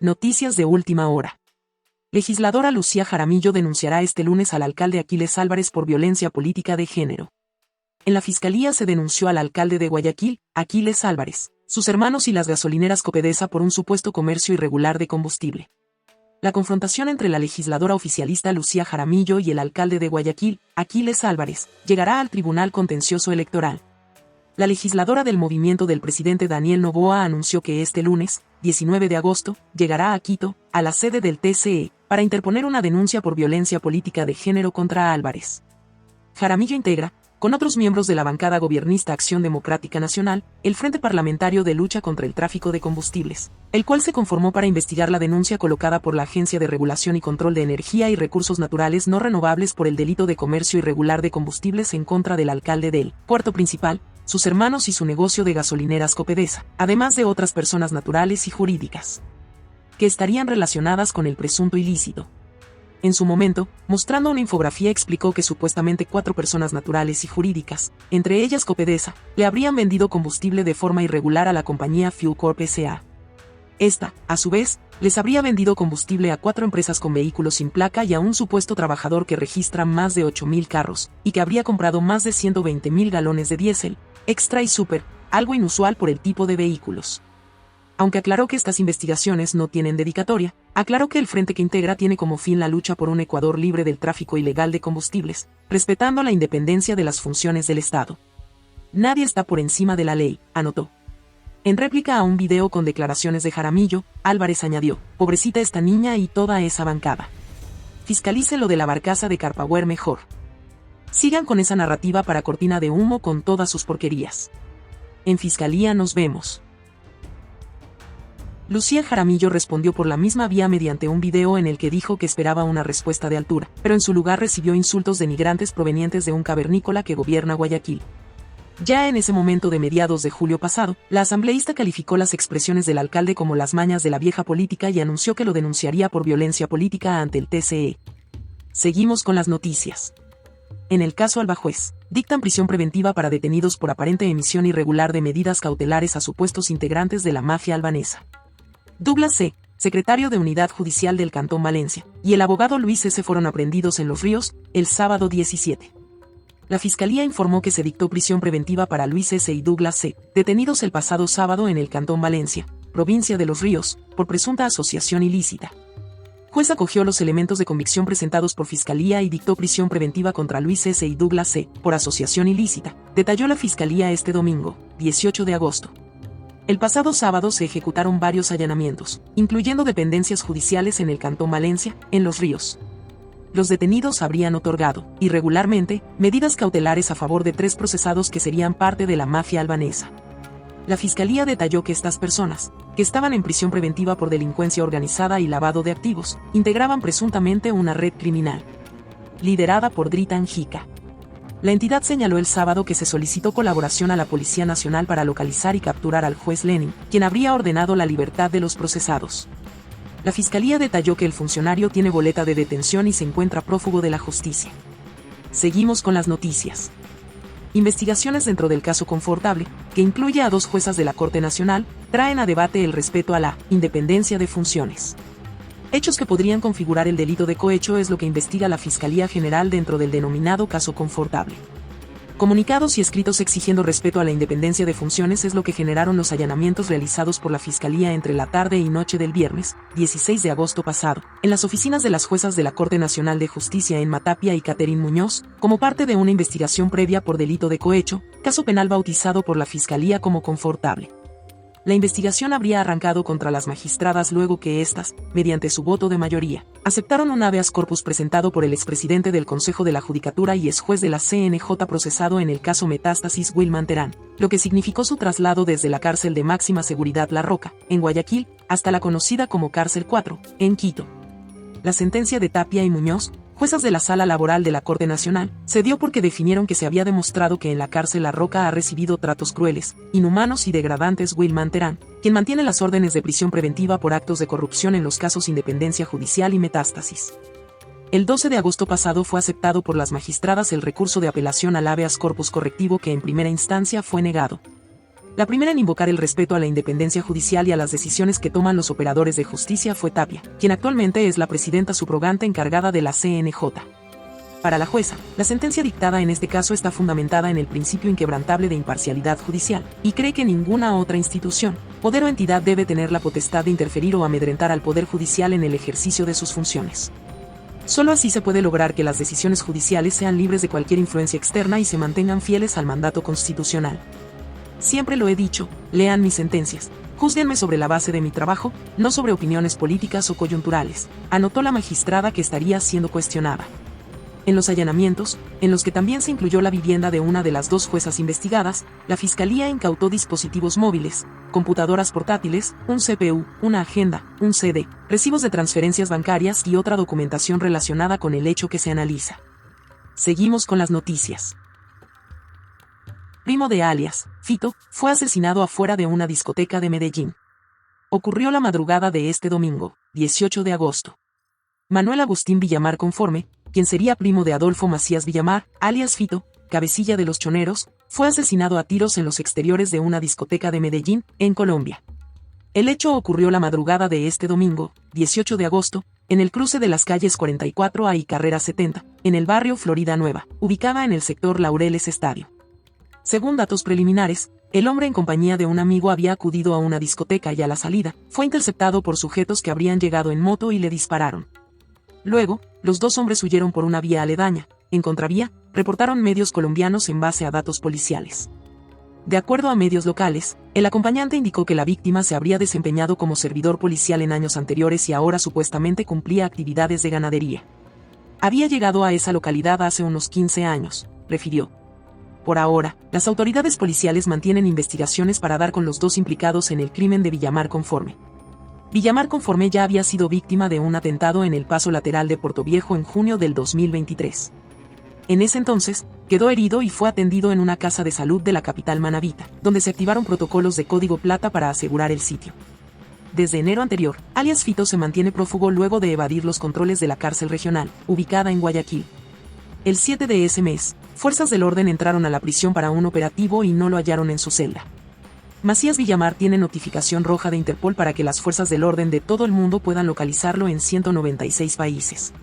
Noticias de última hora. Legisladora Lucía Jaramillo denunciará este lunes al alcalde Aquiles Álvarez por violencia política de género. En la Fiscalía se denunció al alcalde de Guayaquil, Aquiles Álvarez, sus hermanos y las gasolineras Copedesa por un supuesto comercio irregular de combustible. La confrontación entre la legisladora oficialista Lucía Jaramillo y el alcalde de Guayaquil, Aquiles Álvarez, llegará al Tribunal Contencioso Electoral. La legisladora del movimiento del presidente Daniel Noboa anunció que este lunes, 19 de agosto, llegará a Quito, a la sede del TCE, para interponer una denuncia por violencia política de género contra Álvarez. Jaramillo integra, con otros miembros de la bancada gobiernista Acción Democrática Nacional, el Frente Parlamentario de Lucha contra el Tráfico de Combustibles, el cual se conformó para investigar la denuncia colocada por la Agencia de Regulación y Control de Energía y Recursos Naturales No Renovables por el delito de comercio irregular de combustibles en contra del alcalde del puerto principal, sus hermanos y su negocio de gasolineras Copedesa, además de otras personas naturales y jurídicas, que estarían relacionadas con el presunto ilícito. En su momento, mostrando una infografía explicó que supuestamente 4 personas naturales y jurídicas, entre ellas Copedesa, le habrían vendido combustible de forma irregular a la compañía Fuel Corp S.A. Esta, a su vez, les habría vendido combustible a 4 empresas con vehículos sin placa y a un supuesto trabajador que registra más de 8.000 carros, y que habría comprado más de 120.000 galones de diésel, extra y super, algo inusual por el tipo de vehículos. Aunque aclaró que estas investigaciones no tienen dedicatoria, aclaró que el frente que integra tiene como fin la lucha por un Ecuador libre del tráfico ilegal de combustibles, respetando la independencia de las funciones del Estado. Nadie está por encima de la ley, anotó. En réplica a un video con declaraciones de Jaramillo, Álvarez añadió, pobrecita esta niña y toda esa bancada. Fiscalice lo de la barcaza de Carpower mejor. Sigan con esa narrativa para cortina de humo con todas sus porquerías. En Fiscalía nos vemos. Lucía Jaramillo respondió por la misma vía mediante un video en el que dijo que esperaba una respuesta de altura, pero en su lugar recibió insultos denigrantes provenientes de un cavernícola que gobierna Guayaquil. Ya en ese momento de mediados de julio pasado, la asambleísta calificó las expresiones del alcalde como las mañas de la vieja política y anunció que lo denunciaría por violencia política ante el TCE. Seguimos con las noticias. En el caso Albajuez, dictan prisión preventiva para detenidos por aparente emisión irregular de medidas cautelares a supuestos integrantes de la mafia albanesa. Douglas C., secretario de Unidad Judicial del Cantón Valencia, y el abogado Luis S. fueron aprehendidos en Los Ríos, el sábado 17. La Fiscalía informó que se dictó prisión preventiva para Luis S. y Douglas C., detenidos el pasado sábado en el Cantón Valencia, provincia de Los Ríos, por presunta asociación ilícita. Juez acogió los elementos de convicción presentados por Fiscalía y dictó prisión preventiva contra Luis S. y Douglas C. por asociación ilícita, detalló la Fiscalía este domingo, 18 de agosto. El pasado sábado se ejecutaron varios allanamientos, incluyendo dependencias judiciales en el Cantón Valencia, en Los Ríos. Los detenidos habrían otorgado, irregularmente, medidas cautelares a favor de 3 procesados que serían parte de la mafia albanesa. La Fiscalía detalló que estas personas, que estaban en prisión preventiva por delincuencia organizada y lavado de activos, integraban presuntamente una red criminal, liderada por Dritan Jica. La entidad señaló el sábado que se solicitó colaboración a la Policía Nacional para localizar y capturar al juez Lenin, quien habría ordenado la libertad de los procesados. La Fiscalía detalló que el funcionario tiene boleta de detención y se encuentra prófugo de la justicia. Seguimos con las noticias. Investigaciones dentro del caso Confortable, que incluye a 2 juezas de la Corte Nacional, traen a debate el respeto a la independencia de funciones. Hechos que podrían configurar el delito de cohecho es lo que investiga la Fiscalía General dentro del denominado caso Confortable. Comunicados y escritos exigiendo respeto a la independencia de funciones es lo que generaron los allanamientos realizados por la Fiscalía entre la tarde y noche del viernes, 16 de agosto pasado, en las oficinas de las juezas de la Corte Nacional de Justicia en Matapia y Catherine Muñoz, como parte de una investigación previa por delito de cohecho, caso penal bautizado por la Fiscalía como Confortable. La investigación habría arrancado contra las magistradas luego que éstas, mediante su voto de mayoría, aceptaron un habeas corpus presentado por el expresidente del Consejo de la Judicatura y ex juez de la CNJ procesado en el caso Metástasis Wilman Terán, lo que significó su traslado desde la cárcel de máxima seguridad La Roca, en Guayaquil, hasta la conocida como Cárcel 4, en Quito. La sentencia de Tapia y Muñoz, juezas de la Sala Laboral de la Corte Nacional, se dio porque definieron que se había demostrado que en la cárcel La Roca ha recibido tratos crueles, inhumanos y degradantes Wilman Terán, quien mantiene las órdenes de prisión preventiva por actos de corrupción en los casos Independencia Judicial y Metástasis. El 12 de agosto pasado fue aceptado por las magistradas el recurso de apelación al habeas corpus correctivo que en primera instancia fue negado. La primera en invocar el respeto a la independencia judicial y a las decisiones que toman los operadores de justicia fue Tapia, quien actualmente es la presidenta subrogante encargada de la CNJ. Para la jueza, la sentencia dictada en este caso está fundamentada en el principio inquebrantable de imparcialidad judicial, y cree que ninguna otra institución, poder o entidad debe tener la potestad de interferir o amedrentar al Poder Judicial en el ejercicio de sus funciones. Solo así se puede lograr que las decisiones judiciales sean libres de cualquier influencia externa y se mantengan fieles al mandato constitucional. Siempre lo he dicho, lean mis sentencias, júzguenme sobre la base de mi trabajo, no sobre opiniones políticas o coyunturales, anotó la magistrada que estaría siendo cuestionada. En los allanamientos, en los que también se incluyó la vivienda de una de las dos juezas investigadas, la Fiscalía incautó dispositivos móviles, computadoras portátiles, un CPU, una agenda, un CD, recibos de transferencias bancarias y otra documentación relacionada con el hecho que se analiza. Seguimos con las noticias. Primo de alias, Fito, fue asesinado afuera de una discoteca de Medellín. Ocurrió la madrugada de este domingo, 18 de agosto. Manuel Agustín Villamar Conforme, quien sería primo de Adolfo Macías Villamar, alias Fito, cabecilla de los choneros, fue asesinado a tiros en los exteriores de una discoteca de Medellín, en Colombia. El hecho ocurrió la madrugada de este domingo, 18 de agosto, en el cruce de las calles 44A y Carrera 70, en el barrio Florida Nueva, ubicada en el sector Laureles Estadio. Según datos preliminares, el hombre en compañía de un amigo había acudido a una discoteca y a la salida, fue interceptado por sujetos que habrían llegado en moto y le dispararon. Luego, los dos hombres huyeron por una vía aledaña, en contravía, reportaron medios colombianos en base a datos policiales. De acuerdo a medios locales, el acompañante indicó que la víctima se habría desempeñado como servidor policial en años anteriores y ahora supuestamente cumplía actividades de ganadería. Había llegado a esa localidad hace unos 15 años, refirió. Por ahora, las autoridades policiales mantienen investigaciones para dar con los dos implicados en el crimen de Villamar Conforme. Villamar Conforme ya había sido víctima de un atentado en el paso lateral de Portoviejo en junio del 2023. En ese entonces, quedó herido y fue atendido en una casa de salud de la capital manabita, donde se activaron protocolos de código plata para asegurar el sitio. Desde enero anterior, alias Fito se mantiene prófugo luego de evadir los controles de la cárcel regional, ubicada en Guayaquil. El 7 de ese mes, fuerzas del orden entraron a la prisión para un operativo y no lo hallaron en su celda. Macías Villamar tiene notificación roja de Interpol para que las fuerzas del orden de todo el mundo puedan localizarlo en 196 países.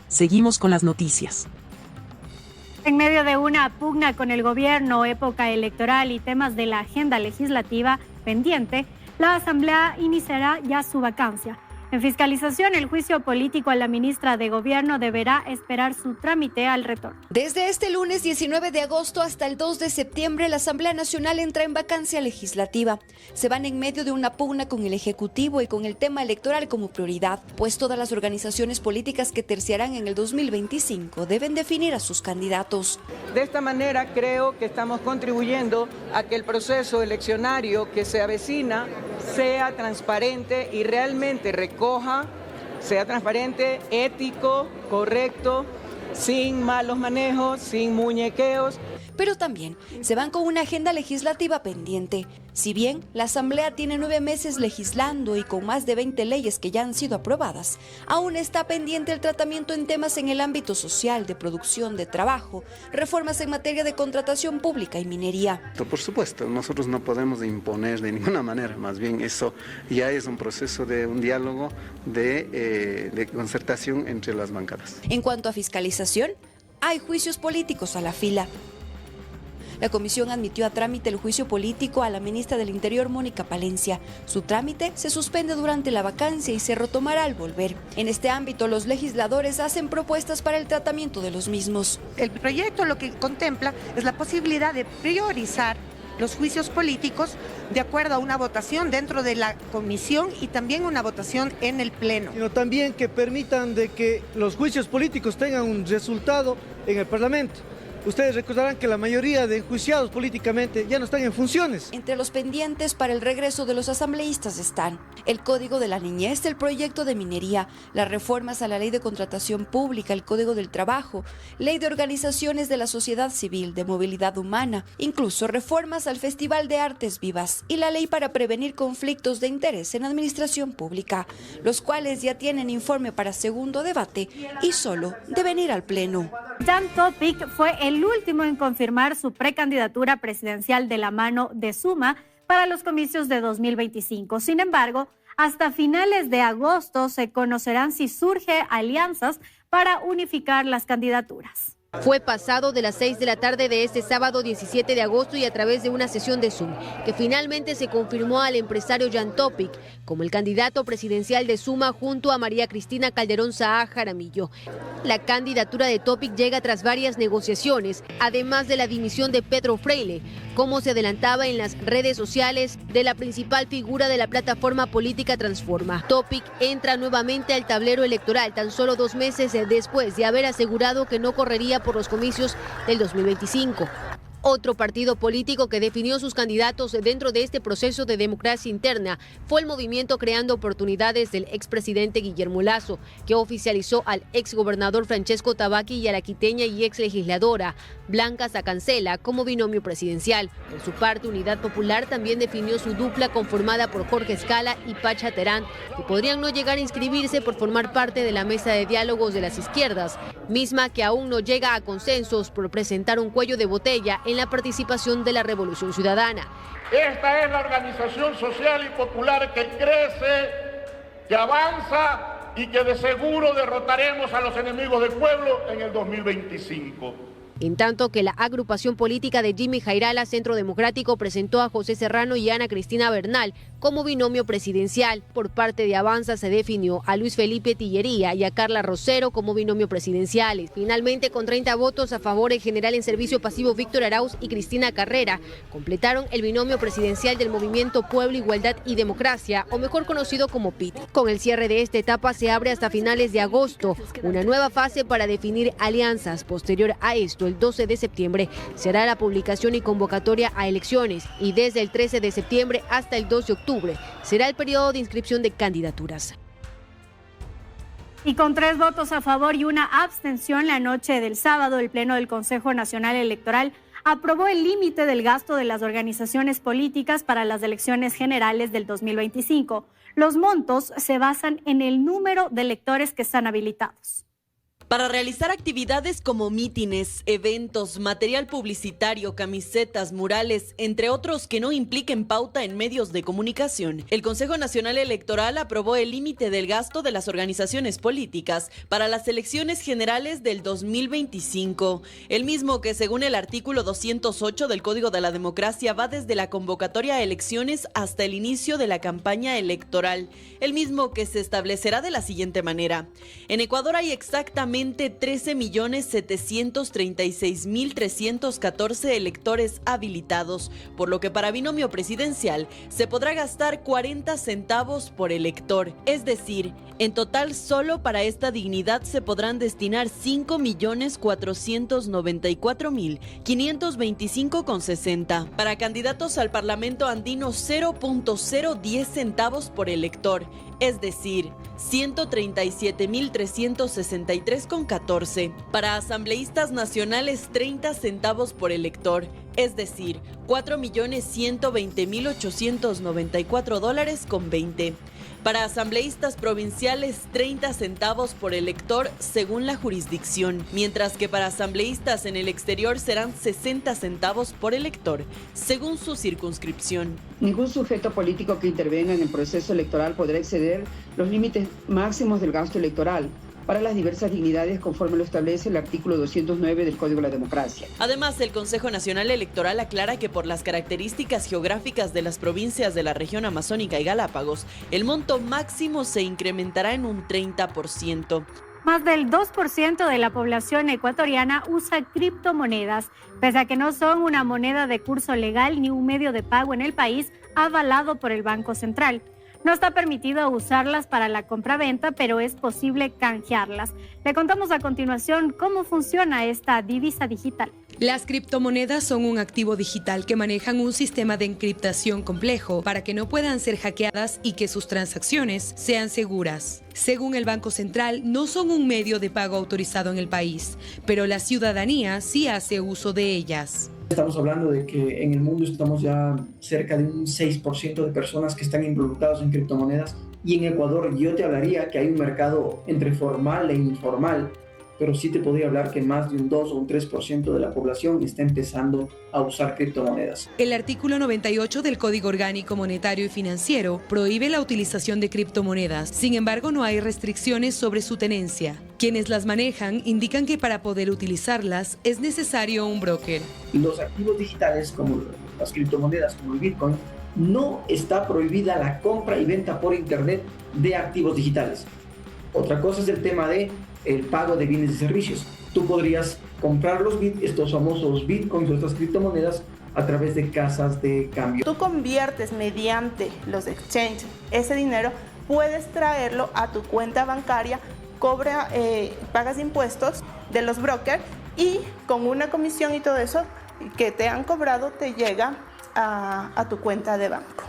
Seguimos con las noticias. En medio de una pugna con el gobierno, época electoral y temas de la agenda legislativa pendiente, la Asamblea iniciará ya su vacancia. En fiscalización, el juicio político a la ministra de Gobierno deberá esperar su trámite al retorno. Desde este lunes 19 de agosto hasta el 2 de septiembre, la Asamblea Nacional entra en vacancia legislativa. Se van en medio de una pugna con el Ejecutivo y con el tema electoral como prioridad, pues todas las organizaciones políticas que terciarán en el 2025 deben definir a sus candidatos. De esta manera creo que estamos contribuyendo a que el proceso eleccionario que se avecina sea transparente y realmente sea transparente, ético, correcto, sin malos manejos, sin muñequeos. Pero también se van con una agenda legislativa pendiente. Si bien la Asamblea tiene 9 meses legislando y con más de 20 leyes que ya han sido aprobadas, aún está pendiente el tratamiento en temas en el ámbito social, de producción, de trabajo, reformas en materia de contratación pública y minería. Por supuesto, nosotros no podemos imponer de ninguna manera, más bien eso ya es un proceso de un diálogo de concertación entre las bancadas. En cuanto a fiscalización, hay juicios políticos a la fila. La comisión admitió a trámite el juicio político a la ministra del Interior, Mónica Palencia. Su trámite se suspende durante la vacancia y se retomará al volver. En este ámbito, los legisladores hacen propuestas para el tratamiento de los mismos. El proyecto lo que contempla es la posibilidad de priorizar los juicios políticos de acuerdo a una votación dentro de la comisión y también una votación en el pleno. Sino también que permitan de que los juicios políticos tengan un resultado en el Parlamento. Ustedes recordarán que la mayoría de enjuiciados políticamente ya no están en funciones. Entre los pendientes para el regreso de los asambleístas están el Código de la Niñez, el proyecto de minería, las reformas a la Ley de Contratación Pública, el Código del Trabajo, Ley de Organizaciones de la Sociedad Civil, de Movilidad Humana, incluso reformas al Festival de Artes Vivas y la Ley para prevenir conflictos de interés en administración pública, los cuales ya tienen informe para segundo debate y solo deben ir al Pleno. Jan Topic fue el último en confirmar su precandidatura presidencial de la mano de Suma para los comicios de 2025. Sin embargo, hasta finales de agosto se conocerán si surgen alianzas para unificar las candidaturas. Fue pasado de las 6 de la tarde de este sábado 17 de agosto y a través de una sesión de Zoom, que finalmente se confirmó al empresario Jan Topic como el candidato presidencial de Suma junto a María Cristina Calderón Saá Jaramillo. La candidatura de Topic llega tras varias negociaciones, además de la dimisión de Pedro Freile, como se adelantaba en las redes sociales de la principal figura de la plataforma política Transforma. Topic entra nuevamente al tablero electoral tan solo 2 meses después de haber asegurado que no correría por los comicios del 2025. Otro partido político que definió sus candidatos dentro de este proceso de democracia interna fue el movimiento Creando Oportunidades del expresidente Guillermo Lasso, que oficializó al exgobernador Francesco Tabaqui y a la quiteña y exlegisladora Blanca Sacancela como binomio presidencial. Por su parte, Unidad Popular también definió su dupla conformada por Jorge Escala y Pacha Terán, que podrían no llegar a inscribirse por formar parte de la mesa de diálogos de las izquierdas, misma que aún no llega a consensos por presentar un cuello de botella en la participación de la Revolución Ciudadana. Esta es la organización social y popular que crece, que avanza y que de seguro derrotaremos a los enemigos del pueblo en el 2025. En tanto que la agrupación política de Jimmy Jairala, Centro Democrático, presentó a José Serrano y Ana Cristina Bernal como binomio presidencial. Por parte de Avanza se definió a Luis Felipe Tillería y a Carla Rosero como binomio presidenciales. Finalmente, con 30 votos a favor, el general en servicio pasivo Víctor Arauz y Cristina Carrera completaron el binomio presidencial del movimiento Pueblo, Igualdad y Democracia, o mejor conocido como PIT. Con el cierre de esta etapa se abre hasta finales de agosto una nueva fase para definir alianzas. Posterior a esto, el 12 de septiembre será la publicación y convocatoria a elecciones, y desde el 13 de septiembre hasta el 2 de octubre será el periodo de inscripción de candidaturas. Y con 3 votos a favor y una abstención, la noche del sábado, el Pleno del Consejo Nacional Electoral aprobó el límite del gasto de las organizaciones políticas para las elecciones generales del 2025. Los montos se basan en el número de electores que están habilitados. Para realizar actividades como mítines, eventos, material publicitario, camisetas, murales, entre otros que no impliquen pauta en medios de comunicación, el Consejo Nacional Electoral aprobó el límite del gasto de las organizaciones políticas para las elecciones generales del 2025, el mismo que según el artículo 208 del Código de la Democracia va desde la convocatoria a elecciones hasta el inicio de la campaña electoral, el mismo que se establecerá de la siguiente manera. En Ecuador hay exactamente 13.736.314 electores habilitados, por lo que para binomio presidencial se podrá gastar 40 centavos por elector. Es decir, en total solo para esta dignidad se podrán destinar 5.424.525,60. Para candidatos al Parlamento andino 0.010 centavos por elector, es decir, 137.363,14. Para asambleístas nacionales, 30 centavos por elector, es decir, $4.120.894,20. Para asambleístas provinciales, 30 centavos por elector según la jurisdicción, mientras que para asambleístas en el exterior serán 60 centavos por elector, según su circunscripción. Ningún sujeto político que intervenga en el proceso electoral podrá exceder los límites máximos del gasto electoral para las diversas dignidades conforme lo establece el artículo 209 del Código de la Democracia. Además, el Consejo Nacional Electoral aclara que por las características geográficas de las provincias de la región amazónica y Galápagos, el monto máximo se incrementará en un 30%. Más del 2% de la población ecuatoriana usa criptomonedas, pese a que no son una moneda de curso legal ni un medio de pago en el país avalado por el Banco Central. No está permitido usarlas para la compraventa, pero es posible canjearlas. Le contamos a continuación cómo funciona esta divisa digital. Las criptomonedas son un activo digital que manejan un sistema de encriptación complejo para que no puedan ser hackeadas y que sus transacciones sean seguras. Según el Banco Central, no son un medio de pago autorizado en el país, pero la ciudadanía sí hace uso de ellas. Estamos hablando de que en el mundo estamos ya cerca de un 6% de personas que están involucrados en criptomonedas, y en Ecuador yo te hablaría que hay un mercado entre formal e informal, pero sí te podría hablar que más de un 2 o un 3% de la población está empezando a usar criptomonedas. El artículo 98 del Código Orgánico Monetario y Financiero prohíbe la utilización de criptomonedas. Sin embargo, no hay restricciones sobre su tenencia. Quienes las manejan indican que para poder utilizarlas es necesario un broker. Los activos digitales, como las criptomonedas, como el Bitcoin, no está prohibida la compra y venta por internet de activos digitales. Otra cosa es el tema de el pago de bienes y servicios. Tú podrías comprar estos famosos bitcoins o estas criptomonedas a través de casas de cambio. Tú conviertes mediante los exchanges ese dinero, puedes traerlo a tu cuenta bancaria, pagas impuestos de los brokers y con una comisión y todo eso que te han cobrado te llega a tu cuenta de banco.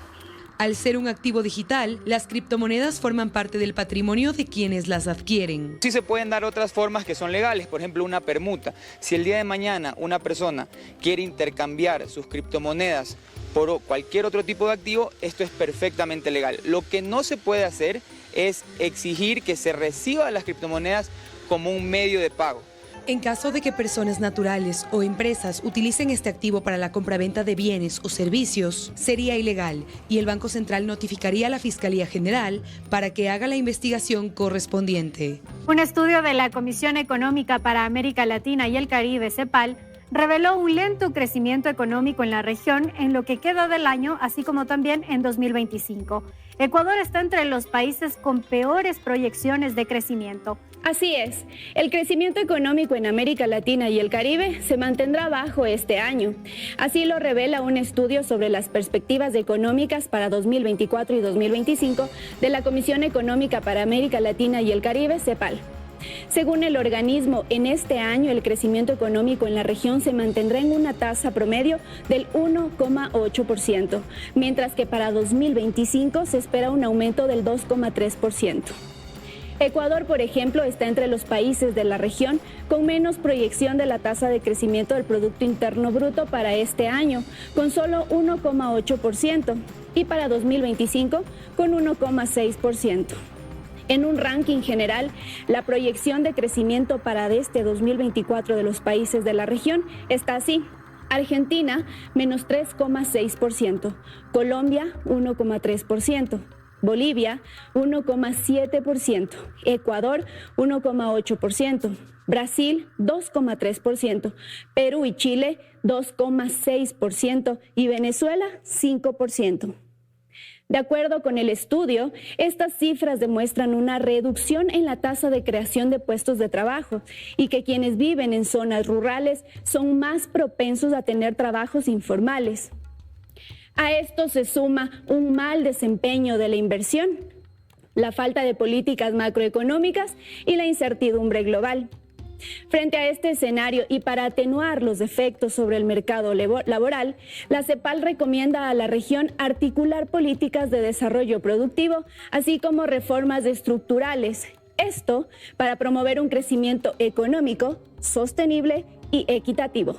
Al ser un activo digital, las criptomonedas forman parte del patrimonio de quienes las adquieren. Sí se pueden dar otras formas que son legales, por ejemplo una permuta. Si el día de mañana una persona quiere intercambiar sus criptomonedas por cualquier otro tipo de activo, esto es perfectamente legal. Lo que no se puede hacer es exigir que se reciba las criptomonedas como un medio de pago. En caso de que personas naturales o empresas utilicen este activo para la compraventa de bienes o servicios, sería ilegal y el Banco Central notificaría a la Fiscalía General para que haga la investigación correspondiente. Un estudio de la Comisión Económica para América Latina y el Caribe, CEPAL, reveló un lento crecimiento económico en la región en lo que queda del año, así como también en 2025. Ecuador está entre los países con peores proyecciones de crecimiento. Así es, el crecimiento económico en América Latina y el Caribe se mantendrá bajo este año. Así lo revela un estudio sobre las perspectivas económicas para 2024 y 2025 de la Comisión Económica para América Latina y el Caribe, CEPAL. Según el organismo, en este año el crecimiento económico en la región se mantendrá en una tasa promedio del 1,8%, mientras que para 2025 se espera un aumento del 2,3%. Ecuador, por ejemplo, está entre los países de la región con menos proyección de la tasa de crecimiento del Producto Interno Bruto para este año, con solo 1,8%, y para 2025 con 1,6%. En un ranking general, la proyección de crecimiento para este 2024 de los países de la región está así: Argentina, menos 3,6%, Colombia, 1,3%, Bolivia, 1,7%, Ecuador, 1,8%, Brasil, 2,3%, Perú y Chile, 2,6% y Venezuela, 5%. De acuerdo con el estudio, estas cifras demuestran una reducción en la tasa de creación de puestos de trabajo y que quienes viven en zonas rurales son más propensos a tener trabajos informales. A esto se suma un mal desempeño de la inversión, la falta de políticas macroeconómicas y la incertidumbre global. Frente a este escenario y para atenuar los efectos sobre el mercado laboral, la CEPAL recomienda a la región articular políticas de desarrollo productivo, así como reformas estructurales. Esto para promover un crecimiento económico, sostenible y equitativo.